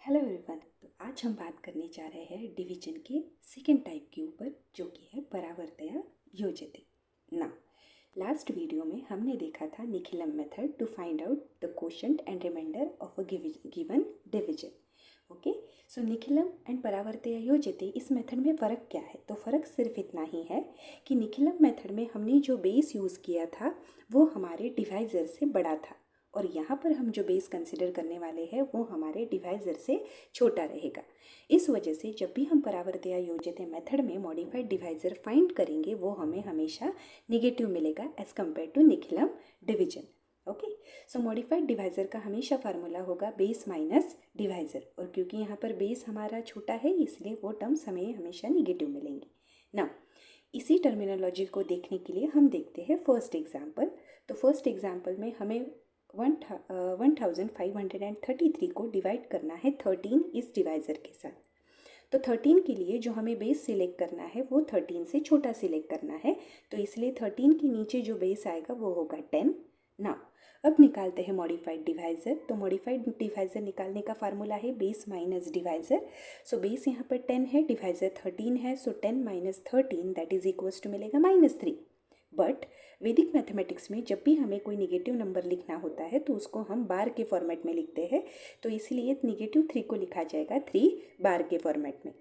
Hello everyone. तो आज हम बात करने जा रहे हैं डिवीजन के सेकेंड टाइप के ऊपर, जो कि है परावर्तया योजते। ना लास्ट वीडियो में हमने देखा था Nikhilam method to find out the quotient and remainder of a given division. Okay, so Nikhilam and Paravartya Yojayet, इस मेथड में फ़र्क क्या है? तो फ़र्क सिर्फ इतना ही है कि निखिलम मेथड में हमने जो बेस यूज़ किया था वो हमारे डिवाइज़र से बड़ा था, और यहाँ पर हम जो बेस कंसिडर करने वाले हैं वो हमारे डिवाइज़र से छोटा रहेगा। इस वजह से जब भी हम परावर्तया योजते मेथड में मॉडिफाइड डिवाइज़र फाइंड करेंगे वो हमें हमेशा निगेटिव मिलेगा as compare to Nikhilam division. Okay, so modified divisor का हमेशा फार्मूला होगा बेस माइनस डिवाइज़र, और क्योंकि यहाँ पर बेस हमारा छोटा है इसलिए वो टर्म्स हमें हमेशा निगेटिव मिलेंगी। ना इसी टर्मिनोलॉजी को देखने के लिए हम देखते हैं फर्स्ट एग्जाम्पल। तो फर्स्ट एग्जाम्पल में हमें 1533 को डिवाइड करना है 13 इस डिवाइज़र के साथ। तो 13 के लिए जो हमें बेस सिलेक्ट करना है वो 13 से छोटा सिलेक्ट करना है, तो इसलिए 13 के नीचे जो बेस आएगा वो होगा 10। ना अब निकालते हैं मॉडिफाइड डिवाइज़र। तो मॉडिफाइड डिवाइज़र निकालने का फार्मूला है base minus divisor. So base यहाँ पर 10 है, डिवाइज़र 13 है, so 10 minus 13 that is equals to मिलेगा -3। बट वैदिक मैथमेटिक्स में जब भी हमें कोई निगेटिव नंबर लिखना होता है तो उसको हम बार के फॉर्मेट में लिखते हैं, तो इसलिए -3 को लिखा जाएगा 3 बार के फॉर्मेट में।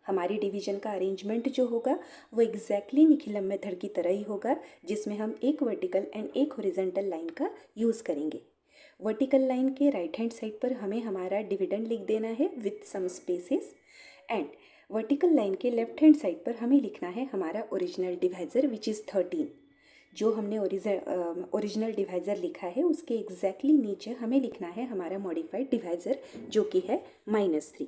हमारी डिवीजन का अरेंजमेंट जो होगा वो एग्जैक्टली निखिलम मेथड की तरह ही होगा, जिसमें हम एक वर्टिकल एंड एक हॉरिजॉन्टल लाइन का यूज़ करेंगे। वर्टिकल लाइन के राइट हैंड साइड पर हमें हमारा डिविडेंड लिख देना है with some spaces, and vertical line के लेफ्ट हैंड साइड पर हमें लिखना है हमारा ओरिजिनल डिवाइज़र विच इज़ 13। जो हमने ओरिजिनल डिवाइज़र लिखा है उसके एग्जैक्टली नीचे हमें लिखना है हमारा मॉडिफाइड डिवाइज़र जो कि है -3।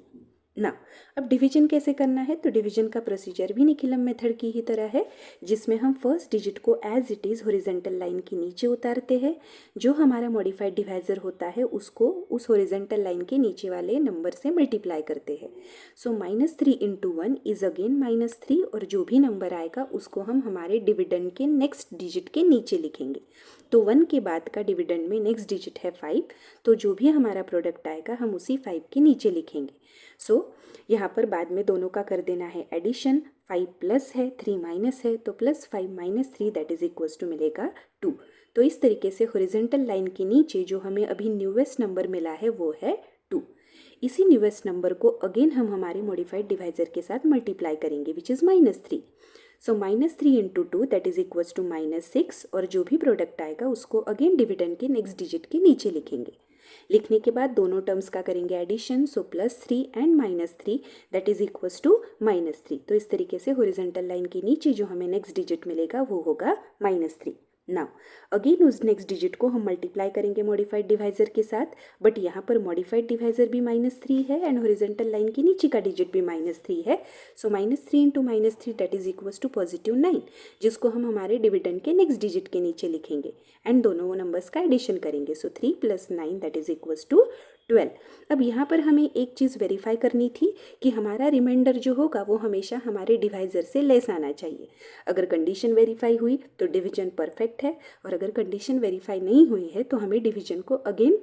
ना अब डिवीजन कैसे करना है? तो डिवीजन का प्रोसीजर भी निखिलम मेथड की ही तरह है, जिसमें हम फर्स्ट डिजिट को as it is horizontal line के नीचे उतारते हैं। जो हमारा मॉडिफाइड डिवाइज़र होता है उसको उस हॉरिजॉन्टल लाइन के नीचे वाले नंबर से मल्टीप्लाई करते हैं। सो -3 × 1 इज़ अगेन -3, और जो भी नंबर आएगा उसको हम हमारे डिविडेंड के नेक्स्ट डिजिट के नीचे लिखेंगे। तो 1 के बाद का डिविडेंड में नेक्स्ट डिजिट है 5, तो जो भी हमारा प्रोडक्ट आएगा हम उसी 5 के नीचे लिखेंगे। सो यहाँ पर बाद में दोनों का कर देना है एडिशन। 5 प्लस है, 3 माइनस है, तो +5 - 3 दैट इज इक्वल्स टू मिलेगा 2। तो इस तरीके से हॉरिजॉन्टल लाइन के नीचे जो हमें अभी न्यूएस्ट नंबर मिला है वो है 2। इसी न्यूएस्ट नंबर को अगेन हम हमारे मॉडिफाइड डिवाइज़र के साथ मल्टीप्लाई करेंगे which is -3। So -3 × 2 that is equals to -6, और जो भी प्रोडक्ट आएगा उसको अगेन डिविडेंड के नेक्स्ट डिजिट के नीचे लिखेंगे। लिखने के बाद दोनों टर्म्स का करेंगे addition, so +3 and -3 that is equals to -3। तो इस तरीके से हॉरिजॉन्टल लाइन के नीचे जो हमें नेक्स्ट डिजिट मिलेगा वो होगा -3। नाउ अगेन उस नेक्स्ट डिजिट को हम मल्टीप्लाई करेंगे मॉडिफाइड डिवाइज़र के साथ, बट यहाँ पर मॉडिफाइड डिवाइज़र भी -3 है एंड हॉरिजॉन्टल लाइन के नीचे का डिजिट भी -3 है। सो -3 × -3 दैट इज इक्वल्स टू +9, जिसको हम हमारे डिविडेंड के नेक्स्ट डिजिट के नीचे लिखेंगे एंड दोनों नंबर्स का एडिशन करेंगे। सो 3 + 9 दैट इज इक्वल्स टू 12। अब यहाँ पर हमें एक चीज़ वेरीफाई करनी थी कि हमारा रिमाइंडर जो होगा वो हमेशा हमारे डिवाइज़र से लेस आना चाहिए। अगर कंडीशन वेरीफाई हुई तो डिवीजन परफेक्ट है, और अगर कंडीशन वेरीफाई नहीं हुई है तो हमें डिवीजन को अगेन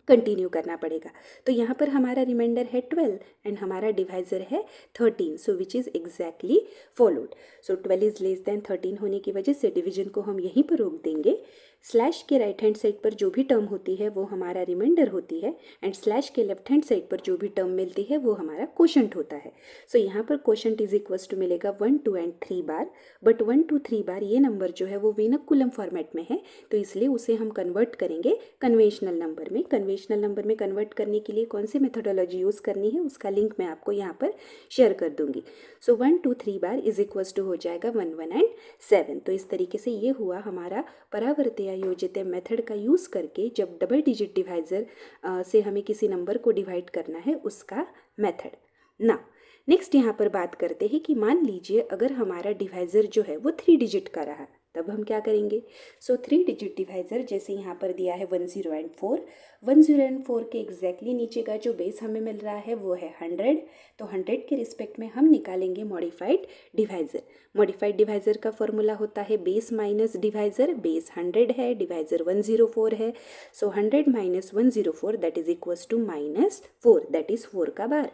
कंटिन्यू करना पड़ेगा। तो यहाँ पर हमारा रिमाइंडर है 12 एंड हमारा डिवाइज़र है 13, so which is exactly followed. So 12 is less than 13 होने की वजह से डिवीजन को हम यहीं पर रोक देंगे। स्लैश के राइट हैंड साइड पर जो भी टर्म होती है वो हमारा रिमाइंडर होती है, एंड स्लैश के लेफ्ट हैंड साइड पर जो भी टर्म मिलती है वो हमारा क्वोशंट होता है। सो यहाँ पर क्वोशंट इज इक्वल्स टू मिलेगा 1, 2 एंड 3 बार, बट 1, 2, 3 बार ये नंबर जो है वो विनकुलम फॉर्मेट में है, तो इसलिए उसे हम कन्वर्ट करेंगे कन्वेंशनल नंबर में। कन्वेंशनल नंबर में कन्वर्ट करने के लिए कौन सी मेथोडोलॉजी यूज़ करनी है उसका लिंक मैं आपको यहाँ पर शेयर कर दूंगी। सो 1, 2, 3 बार इज इक्वल्स टू हो जाएगा 1, 1 एंड 7। तो इस तरीके से ये हुआ हमारा परावर्तया योजते मेथड का यूज़ करके जब डबल डिजिट डिवाइज़र से हमें किसी नंबर को डिवाइड करना है उसका मेथड। ना नेक्स्ट यहाँ पर बात करते हैं कि मान लीजिए अगर हमारा डिवाइज़र जो है वो 3 डिजिट का रहा, तब हम क्या करेंगे? सो 3 डिजिट डिवाइज़र जैसे यहाँ पर दिया है 10 एंड 4, 10 एंड 4 के एग्जैक्टली नीचे का जो बेस हमें मिल रहा है वो है 100। तो 100 के रिस्पेक्ट में हम निकालेंगे मॉडिफाइड डिवाइज़र। मॉडिफाइड डिवाइज़र का फॉर्मूला होता है बेस माइनस डिवाइज़र। बेस 100 है, डिवाइज़र 104 है, so 100 minus 104 that is equals to -4, that is 4 का बार।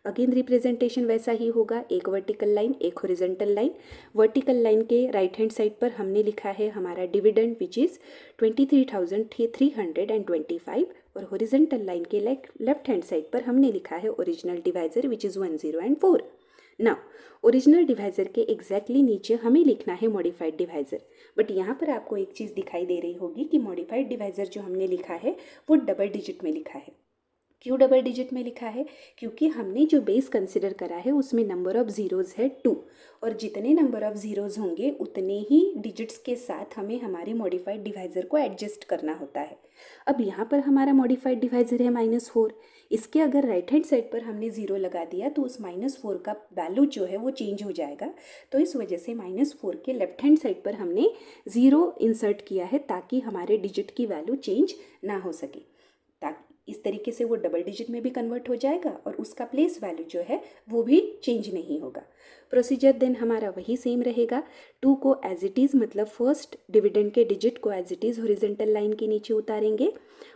अगेन रिप्रेजेंटेशन वैसा ही होगा, एक वर्टिकल लाइन एक हॉरिजॉन्टल लाइन। वर्टिकल लाइन के राइट हैंड साइड पर हमने लिखा है हमारा डिविडेंड विच इज़ 23,325 और हॉरिजॉन्टल लाइन के लेफ्ट हैंड साइड पर हमने लिखा है original divisor which is 10 and 4। Now original divisor के एग्जैक्टली नीचे हमें लिखना है मॉडिफाइड डिवाइज़र। बट यहाँ पर आपको एक चीज़ दिखाई दे रही होगी कि मॉडिफाइड डिवाइज़र जो हमने लिखा है वो डबल डिजिट में लिखा है। क्यों डबल डिजिट में लिखा है? क्योंकि हमने जो बेस कंसिडर करा है उसमें नंबर ऑफ़ ज़ीरोज़ है 2, और जितने नंबर ऑफ़ ज़ीरोज़ होंगे उतने ही डिजिट्स के साथ हमें हमारी मॉडिफाइड डिवाइज़र को एडजस्ट करना होता है। अब यहाँ पर हमारा मॉडिफाइड डिवाइज़र है -4, इसके अगर राइट हैंड साइड पर हमने 0 लगा दिया तो उस -4 का वैल्यू जो है वो चेंज हो जाएगा। तो इस वजह से -4 के लेफ्ट हैंड साइड पर हमने 0 इंसर्ट किया है ताकि हमारे डिजिट की वैल्यू चेंज ना हो सके। ताकि इस तरीके से वो डबल डिजिट में भी कन्वर्ट हो जाएगा और उसका प्लेस वैल्यू जो है वो भी चेंज नहीं होगा। प्रोसीजर देन हमारा वही सेम रहेगा। 2 को एज इट इज़ मतलब फर्स्ट डिविडेंड के डिजिट को as it is horizontal line के नीचे उतारेंगे,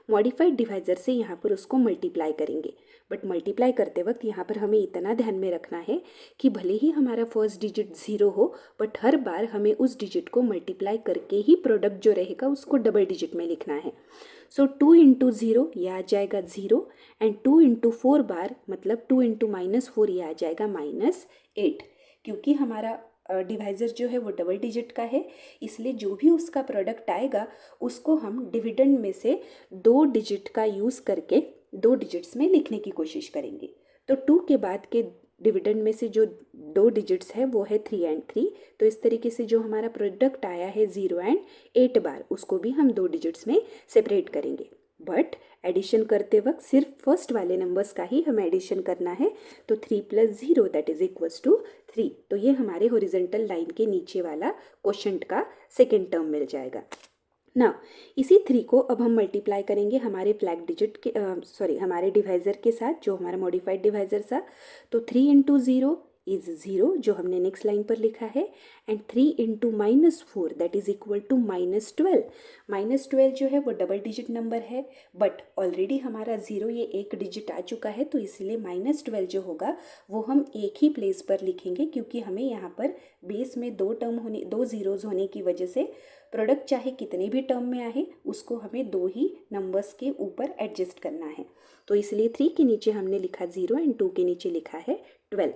मॉडिफाइड डिवाइज़र से यहाँ पर उसको मल्टीप्लाई करेंगे। बट मल्टीप्लाई करते वक्त यहाँ पर हमें इतना ध्यान में रखना है कि भले ही हमारा फर्स्ट डिजिट 0 हो बट हर बार हमें उस डिजिट को मल्टीप्लाई करके ही प्रोडक्ट जो रहेगा उसको डबल डिजिट में लिखना है। सो 2 इंटू 0 ये आ जाएगा 0 एंड 2 इंटू 4 बार मतलब 2 इंटू -4 ये आ जाएगा -8। क्योंकि हमारा डिवाइज़र जो है वो डबल डिजिट का है इसलिए जो भी उसका प्रोडक्ट आएगा उसको हम डिविडेंड में से 2 डिजिट का यूज़ करके 2 डिजिट्स में लिखने की कोशिश करेंगे। तो 2 के बाद के डिविडेंड में से जो 2 डिजिट्स है वो है 3 एंड 3। तो इस तरीके से जो हमारा प्रोडक्ट आया है 0 एंड 8 बार उसको भी हम 2 डिजिट्स में सेपरेट करेंगे। बट एडिशन करते वक्त सिर्फ फर्स्ट वाले नंबर्स का ही हमें एडिशन करना है। तो 3 + 0 दैट इज इक्वल्स टू 3। तो ये हमारे हॉरिजॉन्टल लाइन के नीचे वाला क्वोशंट का सेकेंड टर्म मिल जाएगा। ना इसी 3 को अब हम मल्टीप्लाई करेंगे हमारे फ्लैग डिजिट के हमारे डिवाइज़र के साथ जो हमारा मॉडिफाइड डिवाइज़र था। तो 3 इंटू 0 इज़ 0 जो हमने नेक्स्ट लाइन पर लिखा है and 3 into -4 that is equal to -12। -12 जो है वो डबल डिजिट नंबर है बट ऑलरेडी हमारा 0 ये एक डिजिट आ चुका है तो इसलिए -12 जो होगा वो हम एक ही प्लेस पर लिखेंगे क्योंकि हमें यहाँ पर बेस में 2 ज़ीरोज़ होने की वजह से प्रोडक्ट चाहे कितने भी टर्म में आए उसको हमें 2 ही नंबर्स के ऊपर एडजस्ट करना है। तो इसलिए 3 के नीचे हमने लिखा 0 एंड 2 के नीचे लिखा है 12।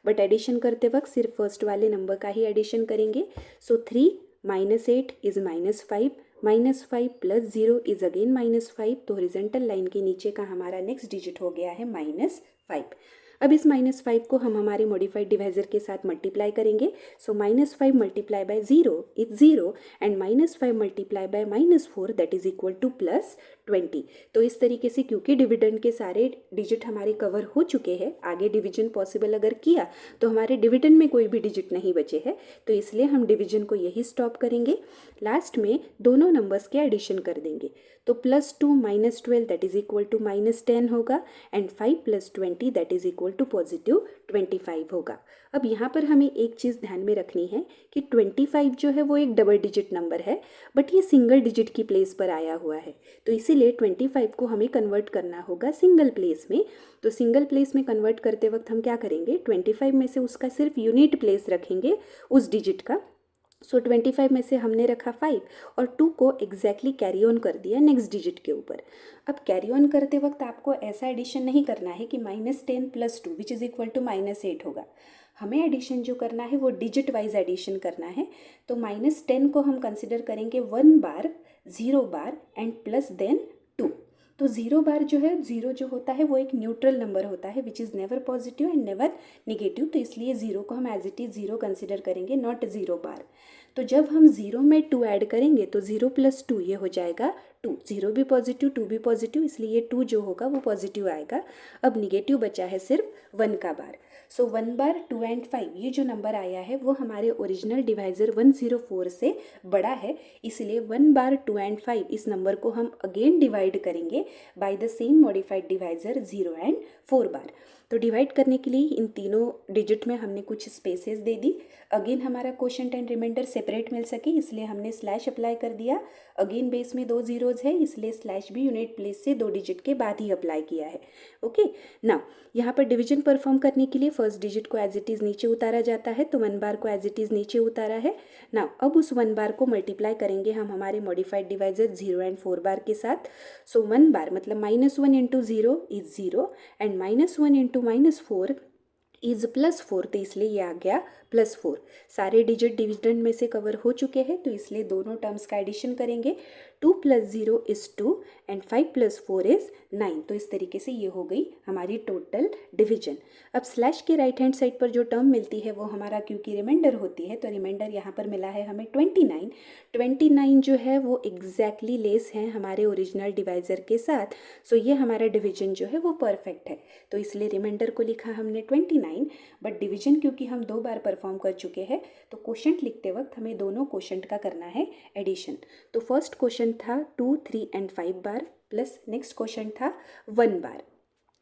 बट एडिशन करते वक्त सिर्फ फर्स्ट वाले नंबर का ही एडिशन करेंगे। सो 3 - 8 इज़ -5, -5 + 0 इज़ अगेन -5। तो हॉरिजॉन्टल लाइन के नीचे का हमारा नेक्स्ट डिजिट हो गया है -5। अब इस -5 को हम हमारे मॉडिफाइड डिवाइज़र के साथ मल्टीप्लाई करेंगे। So -5 multiply by 0 is 0 and -5 multiply by -4 that is equal to +20। तो इस तरीके से क्योंकि डिविडेंड के सारे डिजिट हमारे कवर हो चुके हैं, आगे डिवीजन पॉसिबल अगर किया तो हमारे डिविडेंड में कोई भी डिजिट नहीं बचे हैं, तो इसलिए हम डिवीजन को यही स्टॉप करेंगे। लास्ट में दोनों नंबर्स के एडिशन कर देंगे। तो +2 - 12 दैट इज इक्वल टू -10 होगा and 5 + 20 that is equal to +25 होगा। अब यहाँ पर हमें एक चीज़ ध्यान में रखनी है कि 25 जो है वो एक डबल डिजिट नंबर है बट ये सिंगल डिजिट की प्लेस पर आया हुआ है, तो इसीलिए 25 को हमें कन्वर्ट करना होगा सिंगल प्लेस में। तो सिंगल प्लेस में कन्वर्ट करते वक्त हम क्या करेंगे, 25 में से उसका सिर्फ यूनिट प्लेस रखेंगे उस डिजिट का। सो 25 में से हमने रखा 5 और 2 को एग्जैक्टली कैरी ऑन कर दिया नेक्स्ट डिजिट के ऊपर। अब कैरी ऑन करते वक्त आपको ऐसा एडिशन नहीं करना है कि -10 + 2 विच इज़ इक्वल टू -8 होगा। हमें एडिशन जो करना है वो डिजिट वाइज एडिशन करना है। तो -10 को हम कंसिडर करेंगे 1 बार, 0 बार एंड प्लस देन 2। तो 0 बार जो है, 0 जो होता है वो एक न्यूट्रल नंबर होता है which is never positive and never negative, तो इसलिए 0 को हम एज इट इज़ 0 कंसिडर करेंगे, नॉट 0 बार। तो जब हम 0 में 2 ऐड करेंगे तो 0 + 2 ये हो जाएगा 2, 0 भी पॉजिटिव 2 भी पॉजिटिव, इसलिए ये 2 जो होगा वो पॉजिटिव आएगा। अब निगेटिव बचा है सिर्फ 1 का बार। सो 1 बार 2 एंड 5 ये जो नंबर आया है वो हमारे ओरिजिनल डिवाइज़र 104 से बड़ा है, इसलिए 1 बार 2 एंड 5 इस नंबर को हम अगेन डिवाइड करेंगे by the same modified divisor 0 and 4 बार। तो डिवाइड करने के लिए इन तीनों डिजिट में हमने कुछ स्पेसेस दे दी। अगेन हमारा क्वोशंट एंड रिमाइंडर सेपरेट मिल सके इसलिए हमने स्लैश अप्लाई कर दिया। अगेन बेस में 2 जीरोज़ है इसलिए स्लैश भी यूनिट प्लेस से 2 डिजिट के बाद ही अप्लाई किया है। ओके, नाउ यहाँ पर डिवीजन परफॉर्म करने के लिए फर्स्ट डिजिट को एज इट इज़ नीचे उतारा जाता है, तो 1 बार को एज इट इज़ नीचे उतारा है। नाउ अब उस 1 बार को मल्टीप्लाई करेंगे हम हमारे मॉडिफाइड डिवाइजर 0 एंड 4 बार के साथ। सो 1 बार मतलब -1 into 0 is 0 and -1 into -4 is +4, तो इसलिए ये आ गया +4। सारे डिजिट डिविडेंड में से कवर हो चुके हैं, तो इसलिए दोनों टर्म्स का एडिशन करेंगे। 2 + 0 इज़ 2 एंड 5 + 4 इज़ 9। तो इस तरीके से ये हो गई हमारी टोटल डिवीजन। अब स्लैश के राइट हैंड साइड पर जो टर्म मिलती है वो हमारा क्योंकि रिमाइंडर होती है, तो रिमाइंडर यहाँ पर मिला है हमें 29। 29 जो है वो एग्जैक्टली लेस है हमारे ओरिजिनल डिवाइज़र के साथ। सो ये हमारा डिवीजन जो है वो परफेक्ट है, तो इसलिए रिमाइंडर को लिखा हमने 29, बट डिवीजन क्योंकि हम 2 बार परफॉर्म कर चुके हैं तो क्वोशंट लिखते वक्त हमें दोनों क्वोशंट का करना है एडिशन। तो फर्स्ट क्वोशंट था 2, 3 and 5 bar plus next quotient था 1 बार।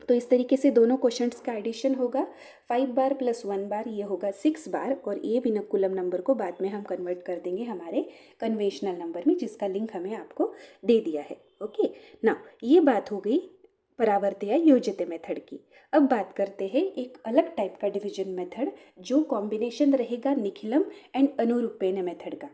तो इस तरीके से दोनों क्वोशंट्स का एडिशन होगा। 5 बार प्लस 1 बार ये होगा 6 बार, और ये विनकुलम नंबर को बाद में हम कन्वर्ट कर देंगे हमारे कन्वेंशनल नंबर में, जिसका लिंक हमें आपको दे दिया है। ओके, नाउ ये बात हो गई परावर्त्य या योजित मेथड की। अब बात करते हैं एक अलग टाइप का डिवीजन मेथड जो कॉम्बिनेशन रहेगा निखिलम एंड अनुरूपेण मेथड का।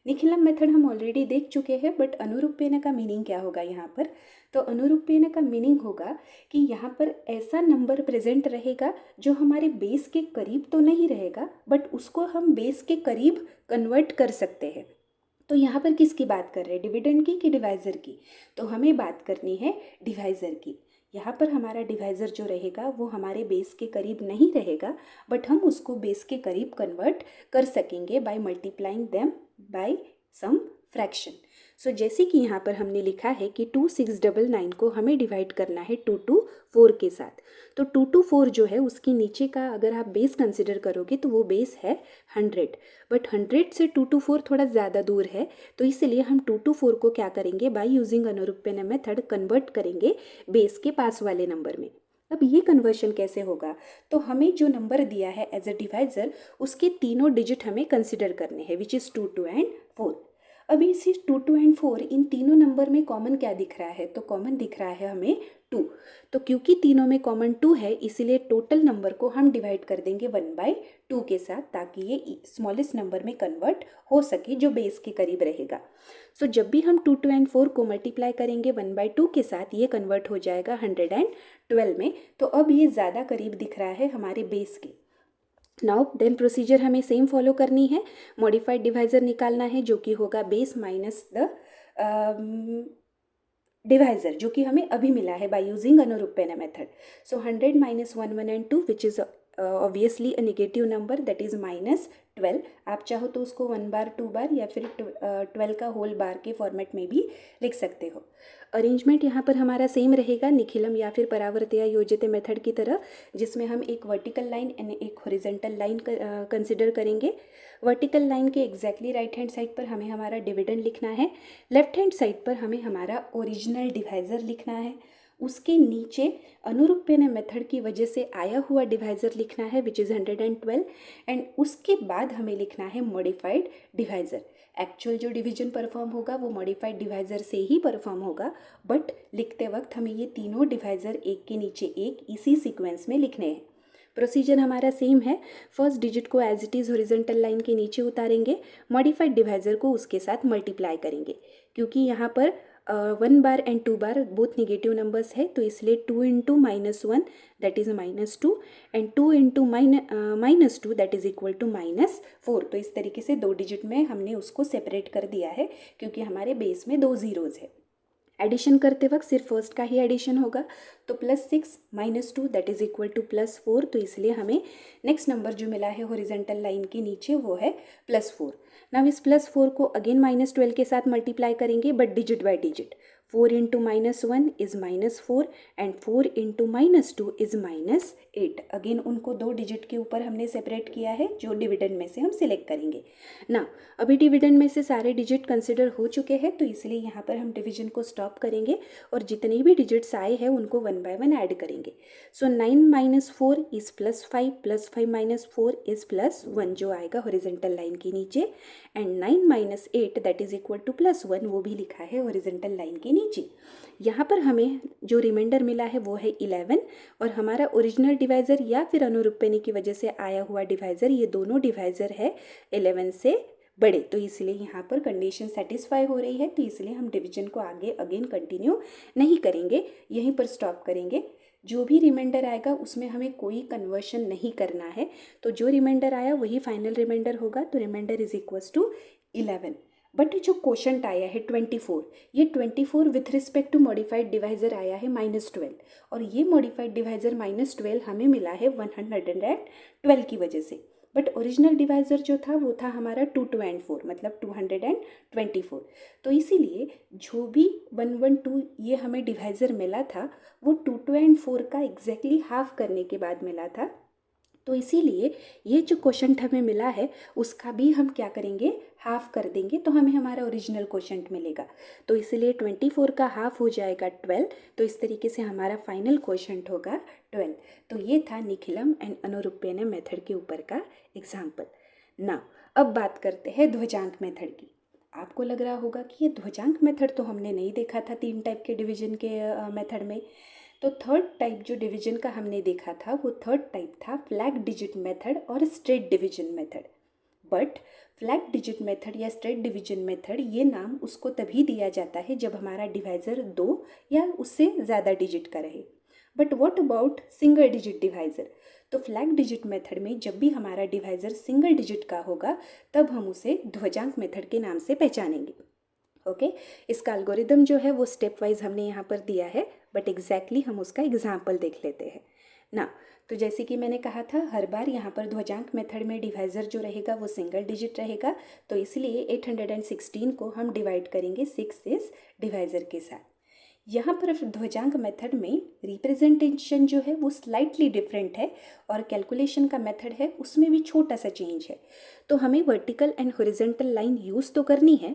निखिलम मेथड हम ऑलरेडी देख चुके हैं, बट अनुरूपेण का मीनिंग क्या होगा यहाँ पर? तो अनुरूपेण का मीनिंग होगा कि यहाँ पर ऐसा नंबर प्रेजेंट रहेगा जो हमारे बेस के करीब तो नहीं रहेगा, बट उसको हम बेस के करीब कन्वर्ट कर सकते हैं। तो यहाँ पर किसकी बात कर रहे हैं, डिविडेंड की कि डिवाइज़र की? तो हमें बात करनी है डिवाइज़र की। यहाँ पर हमारा डिवाइज़र जो रहेगा वो हमारे बेस के करीब नहीं रहेगा, बट हम उसको बेस के करीब कन्वर्ट कर सकेंगे by multiplying them by some fraction. So जैसे कि यहाँ पर हमने लिखा है कि 2699 को हमें डिवाइड करना है 2 to 4 के साथ। तो 2 to 4 जो है उसके नीचे का अगर आप बेस कंसिडर करोगे तो वो बेस है 100, बट 100 से 2 to 4 थोड़ा ज़्यादा दूर है, तो इसलिए हम 2 to 4 को क्या करेंगे, bye using Anurupyena method convert करेंगे बेस के पास वाले नंबर में। अब ये कन्वर्शन कैसे होगा? तो हमें जो नंबर दिया है एज अ डिवाइज़र उसके तीनों डिजिट हमें कंसिडर करने हैं, विच इज़ 2, 2 एंड 4। अभी इसी 2, 2 एंड 4 इन तीनों नंबर में कॉमन क्या दिख रहा है? तो कॉमन दिख रहा है हमें 2। तो क्योंकि तीनों में कॉमन 2 है इसलिए टोटल नंबर को हम डिवाइड कर देंगे 1/2 के साथ, ताकि ये स्मॉलेस्ट नंबर में कन्वर्ट हो सके जो बेस के करीब रहेगा। सो जब भी हम 2, 2 एंड 4 को मल्टीप्लाई करेंगे 1/2 के साथ, ये कन्वर्ट हो जाएगा 112 में। तो अब ये ज़्यादा करीब दिख रहा है हमारे बेस के। नाउ देन प्रोसीजर हमें सेम फॉलो करनी है। मॉडिफाइड डिवाइज़र निकालना है जो कि होगा बेस माइनस द डिवाइज़र, जो कि हमें अभी मिला है by using Anurupyena method. So 100 - 1, 1 and 2 which is obviously a negative number, that is -12। आप चाहो तो उसको 1 बार 2 बार या फिर 12 का होल बार के फॉर्मेट में भी लिख सकते हो। अरेंजमेंट यहाँ पर हमारा सेम रहेगा निखिलम या फिर परावर्त्य या योजित मेथड की तरह, जिसमें हम एक वर्टिकल लाइन एंड एक हॉरिजॉन्टल लाइन कंसिडर करेंगे। वर्टिकल लाइन के एग्जैक्टली राइट हैंड साइड पर हमें हमारा डिविडेंड लिखना है, लेफ्ट हैंड साइड पर हमें हमारा ओरिजिनल डिवाइज़र लिखना है, उसके नीचे अनुरूपेण मेथड की वजह से आया हुआ डिवाइज़र लिखना है विच इज़ 112, एंड उसके बाद हमें लिखना है मॉडिफाइड डिवाइज़र। एक्चुअल जो डिवीजन परफॉर्म होगा वो मॉडिफाइड डिवाइज़र से ही परफॉर्म होगा, बट लिखते वक्त हमें ये तीनों डिवाइज़र एक के नीचे एक इसी सीक्वेंस में लिखने हैं। प्रोसीजर हमारा सेम है। फर्स्ट डिजिट को as it is horizontal line के नीचे उतारेंगे, मॉडिफाइड डिवाइज़र को उसके साथ मल्टीप्लाई करेंगे। क्योंकि यहाँ पर 1 बार एंड 2 बार बोथ नेगेटिव नंबर्स है, तो इसलिए 2 × -1 that is -2 and 2 × -2 that is equal to -4। तो इस तरीके से 2 डिजिट में हमने उसको सेपरेट कर दिया है क्योंकि हमारे बेस में 2 जीरोज़ है। एडिशन करते वक्त सिर्फ फर्स्ट का ही एडिशन होगा, तो +6 - 2 दैट इज इक्वल टू +4। तो इसलिए हमें नेक्स्ट नंबर जो मिला है हॉरिजॉन्टल लाइन के नीचे वो है +4। नाउ इस +4 को अगेन -12 के साथ मल्टीप्लाई करेंगे but digit bye digit. 4 × -1 is -4 and 4 × -2 is -8। Again उनको दो डिजिट के ऊपर हमने सेपरेट किया है जो डिविडेंड में से हम सिलेक्ट करेंगे ना। अभी डिविडेंड में से सारे डिजिट कंसिडर हो चुके हैं, तो इसलिए यहाँ पर हम डिवीजन को स्टॉप करेंगे और जितने भी डिजिट्स आए हैं उनको 1 बाय 1 ऐड करेंगे। सो 9 - 4 इज़ +5, +5 - 4 इज़ +1 जो आएगा हॉरिजॉन्टल लाइन के नीचे, and 9 - 8 that is equal to +1 वो भी लिखा है हॉरिजॉन्टल लाइन के नीचे। यहाँ पर हमें जो रिमाइंडर मिला है वो है 11, और हमारा ओरिजिनल डिवाइज़र या फिर अनुरूपणी की वजह से आया हुआ डिवाइज़र, ये दोनों डिवाइज़र है 11 से बड़े, तो इसलिए यहाँ पर कंडीशन सेटिस्फाई हो रही है। तो इसलिए हम डिवीजन को आगे अगेन कंटिन्यू नहीं करेंगे, यहीं पर स्टॉप करेंगे। जो भी रिमाइंडर आएगा उसमें हमें कोई कन्वर्शन नहीं करना है, तो जो रिमाइंडर आया वही फाइनल रिमाइंडर होगा। तो remainder is equals to 11। But जो क्वोशंट आया है 24, ये 24 with respect to modified divisor आया है -12, और ये मॉडिफाइड डिवाइज़र -12 हमें मिला है 112 की वजह से। बट ओरिजिनल डिवाइज़र जो था वो था हमारा 2, 2 and 4 मतलब 224। तो इसीलिए जो भी 112 ये हमें डिवाइज़र मिला था वो 2, 2 and 4 का एग्जैक्टली हाफ करने के बाद मिला था। तो इसीलिए ये जो क्वोशंट हमें मिला है उसका भी हम क्या करेंगे, हाफ कर देंगे, तो हमें हमारा ओरिजिनल क्वोशंट मिलेगा। तो इसलिए 24 का हाफ हो जाएगा 12, तो इस तरीके से हमारा फाइनल क्वोशंट होगा 12। तो ये था निखिलम एंड अनुरूपेण मेथड के ऊपर का एग्जाम्पल। ना अब बात करते हैं ध्वजांक मेथड की। आपको लग रहा होगा कि ये ध्वजांक मेथड तो हमने नहीं देखा था 3 टाइप के डिवीजन के मेथड में। तो थर्ड टाइप जो डिवीजन का हमने देखा था वो थर्ड टाइप था फ्लैग डिजिट मेथड और straight division method. But flag digit method या स्ट्रेट डिवीजन मेथड ये नाम उसको तभी दिया जाता है जब हमारा डिवाइज़र 2 या उससे ज़्यादा डिजिट का रहे। But what about single digit divisor? तो फ्लैग डिजिट मेथड में जब भी हमारा डिवाइज़र सिंगल डिजिट का होगा तब हम उसे ध्वजांक मेथड के नाम से पहचानेंगे। ओके इसका एल्गोरिदम जो है वो स्टेप वाइज हमने यहाँ पर दिया है, बट एग्जैक्टली हम उसका एग्जाम्पल देख लेते हैं ना। तो जैसे कि मैंने कहा था हर बार यहाँ पर ध्वजांक मेथड में डिवाइज़र जो रहेगा वो सिंगल डिजिट रहेगा, तो इसलिए 816 को हम डिवाइड करेंगे 6 इस डिवाइज़र के साथ। यहाँ पर ध्वजांक मेथड में रिप्रेजेंटेशन जो है वो स्लाइटली डिफरेंट है, और कैलकुलेशन का मेथड है उसमें भी छोटा सा चेंज है। तो हमें vertical and horizontal line use तो करनी है।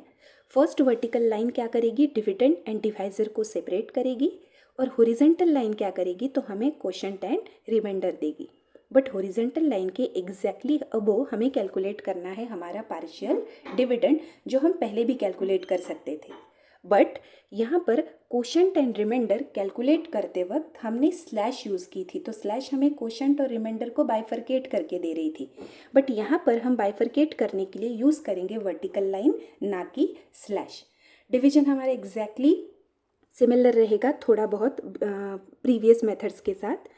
फर्स्ट वर्टिकल लाइन क्या करेगी, डिविडेंड एंड डिवाइज़र को सेपरेट करेगी, और हॉरिजॉन्टल लाइन क्या करेगी, तो हमें क्वोशंट एंड रिमाइंडर देगी। बट हॉरिजॉन्टल लाइन के एग्जैक्टली अबो हमें कैलकुलेट करना है हमारा पार्शियल डिविडेंड, जो हम पहले भी कैलकुलेट कर सकते थे। बट यहाँ पर क्वोशंट एंड रिमाइंडर कैलकुलेट करते वक्त हमने स्लैश यूज़ की थी, तो स्लैश हमें क्वोशंट और रिमाइंडर को बाइफरकेट करके दे रही थी। बट यहाँ पर हम बाइफरकेट करने के लिए यूज़ करेंगे वर्टिकल लाइन, ना कि स्लैश। डिवीजन हमारा एग्जैक्टली सिमिलर रहेगा थोड़ा बहुत प्रीवियस मेथड्स के साथ,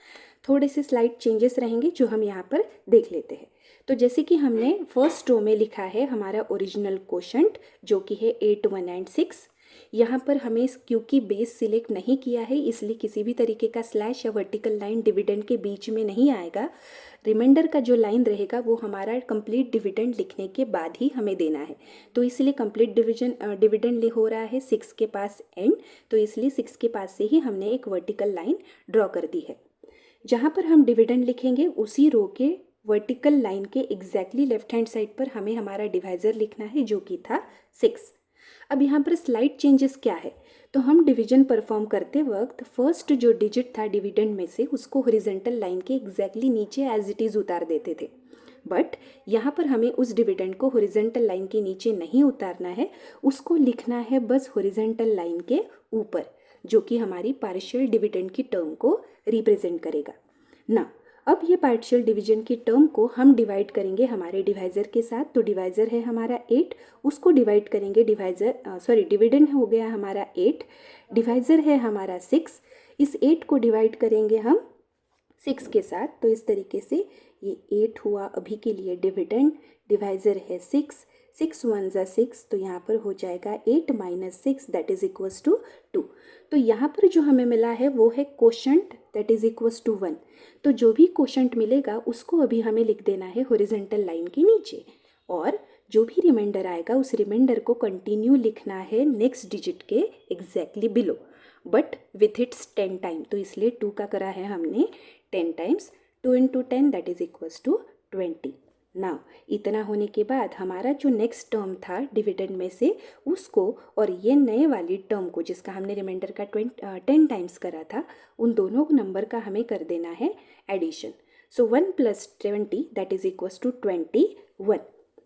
थोड़े से स्लाइट चेंजेस रहेंगे जो हम यहाँ पर देख लेते हैं। तो जैसे कि हमने फर्स्ट रो में लिखा है हमारा ओरिजिनल क्वोशंट जो कि है 8, 1 and 6। यहाँ पर हमें क्योंकि बेस सिलेक्ट नहीं किया है इसलिए किसी भी तरीके का स्लैश या वर्टिकल लाइन डिविडेंड के बीच में नहीं आएगा। रिमाइंडर का जो लाइन रहेगा वो हमारा कंप्लीट डिविडेंड लिखने के बाद ही हमें देना है, तो इसलिए कंप्लीट डिविडेंड हो रहा है 6 के पास एंड, तो इसलिए 6 के पास से ही हमने एक वर्टिकल लाइन ड्रॉ कर दी है। जहाँ पर हम डिविडेंड लिखेंगे उसी रो के वर्टिकल लाइन के एग्जैक्टली लेफ्ट हैंड साइड पर हमें हमारा डिवाइज़र लिखना है जो कि था 6। अब यहाँ पर स्लाइड चेंजेस क्या है, तो हम डिवीजन परफॉर्म करते वक्त फर्स्ट जो डिजिट था डिविडेंड में से उसको हॉरिजॉन्टल लाइन के एग्जैक्टली नीचे एज इट इज़ उतार देते थे। बट यहाँ पर हमें उस डिविडेंड को हॉरिजॉन्टल लाइन के नीचे नहीं उतारना है, उसको लिखना है बस हॉरिजॉन्टल लाइन के ऊपर, जो कि हमारी पार्शियल डिविडेंड की टर्म को रिप्रेजेंट करेगा ना। अब ये पार्शियल डिवीजन की टर्म को हम डिवाइड करेंगे हमारे डिवाइज़र के साथ। तो डिवाइज़र है हमारा 8, उसको डिवाइड करेंगे डिविडेंड हो गया हमारा 8, डिवाइज़र है हमारा 6, इस 8 को डिवाइड करेंगे हम 6 के साथ। तो इस तरीके से ये 8 हुआ अभी के लिए डिविडेंड, डिवाइज़र है 6, 6 1 ज़ा 6, तो यहाँ पर हो जाएगा 8 - 6 दैट इज़ इक्वल्स टू 2। तो यहाँ पर जो हमें मिला है वो है quotient that is equals to 1। तो जो भी कोशंट मिलेगा उसको अभी हमें लिख देना है हॉरिजॉन्टल लाइन के नीचे, और जो भी रिमाइंडर आएगा उस रिमाइंडर को कंटिन्यू लिखना है नेक्स्ट डिजिट के exactly below, but with its 10 time. तो इसलिए 2 का करा है हमने 10 times, 2 × 10 that is equals to 20। Now इतना होने के बाद हमारा जो नेक्स्ट टर्म था डिविडेंड में से उसको और ये नए वाली टर्म को जिसका हमने रिमाइंडर का 10 टाइम्स करा था, उन दोनों नंबर का हमें कर देना है addition. So 1 + 20 that is equals to 21।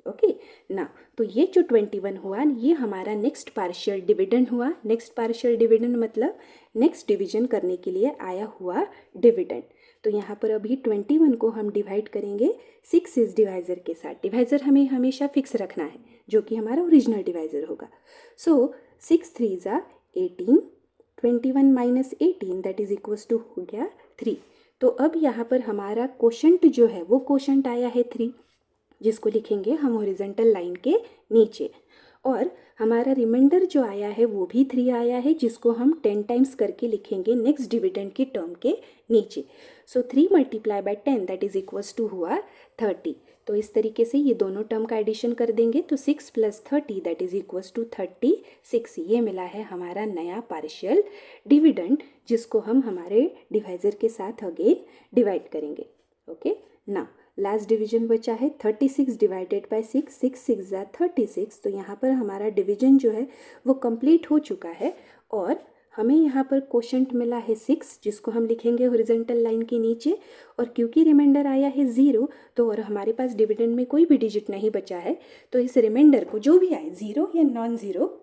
Okay ना, तो ये जो 21 हुआ ये हमारा नेक्स्ट पार्शियल डिविडेंड हुआ। नेक्स्ट पार्शियल डिविडेंड मतलब नेक्स्ट डिवीजन करने के लिए आया हुआ डिविडेंड। तो यहाँ पर अभी 21 को हम डिवाइड करेंगे 6 इस डिवाइज़र के साथ। डिवाइज़र हमें हमेशा फिक्स रखना है जो कि हमारा ओरिजिनल डिवाइज़र होगा। सो 6 3 ज़ा 18, 21 - 18 दैट इज़ इक्वल्स टू हो गया 3। तो अब यहाँ पर हमारा कोशंट जो है वो कोशंट आया है 3, जिसको लिखेंगे हम हॉरिजॉन्टल लाइन के नीचे, और हमारा रिमाइंडर जो आया है वो भी 3 आया है, जिसको हम 10 टाइम्स करके लिखेंगे नेक्स्ट डिविडेंड की टर्म के नीचे। सो 3 × 10 दैट इज़ इक्वल्स टू हुआ 30। तो इस तरीके से ये दोनों टर्म का एडिशन कर देंगे, तो 6 + 30 दैट इज़ इक्वल्स टू 36। ये मिला है हमारा नया पार्शियल डिविडेंड, जिसको हम हमारे डिवाइज़र के साथ अगेन डिवाइड करेंगे। ओके ना, लास्ट डिवीजन बचा है 36 डिवाइडेड बाय 6, 6 6 ज़ा 36। तो यहाँ पर हमारा डिवीजन जो है वो कंप्लीट हो चुका है, और हमें यहाँ पर कोशंट मिला है 6, जिसको हम लिखेंगे हॉरिजॉन्टल लाइन के नीचे, और क्योंकि रिमाइंडर आया है 0 तो और हमारे पास डिविडेंड में कोई भी डिजिट नहीं बचा है, तो इस रिमाइंडर को जो भी आए 0 या नॉन ज़ीरो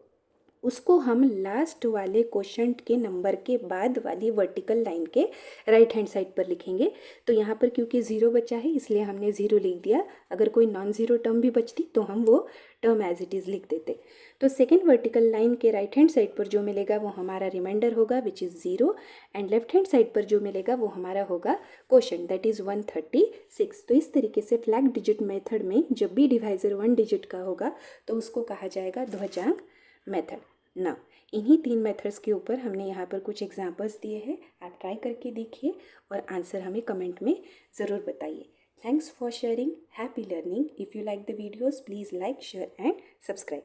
उसको हम लास्ट वाले कोशंट के नंबर के बाद वाली वर्टिकल लाइन के राइट हैंड साइड पर लिखेंगे। तो यहाँ पर क्योंकि 0 बचा है इसलिए हमने 0 लिख दिया। अगर कोई नॉन ज़ीरो टर्म भी बचती तो हम वो टर्म एज इट इज़ लिख देते। तो सेकेंड वर्टिकल लाइन के राइट हैंड साइड पर जो मिलेगा वो हमारा रिमाइंडर होगा which is 0, and left hand side पर जो मिलेगा वो हमारा होगा कोशंट दैट इज़ 136। तो इस तरीके से फ्लैग डिजिट मेथड में जब भी डिवाइज़र 1 डिजिट का होगा तो उसको कहा जाएगा ध्वजांक मेथड। ना, इन्हीं 3 मेथड्स के ऊपर हमने यहाँ पर कुछ एग्जांपल्स दिए हैं, आप ट्राई करके देखिए और आंसर हमें कमेंट में ज़रूर बताइए। Thanks for sharing, happy learning. If you like the videos please like, share and subscribe.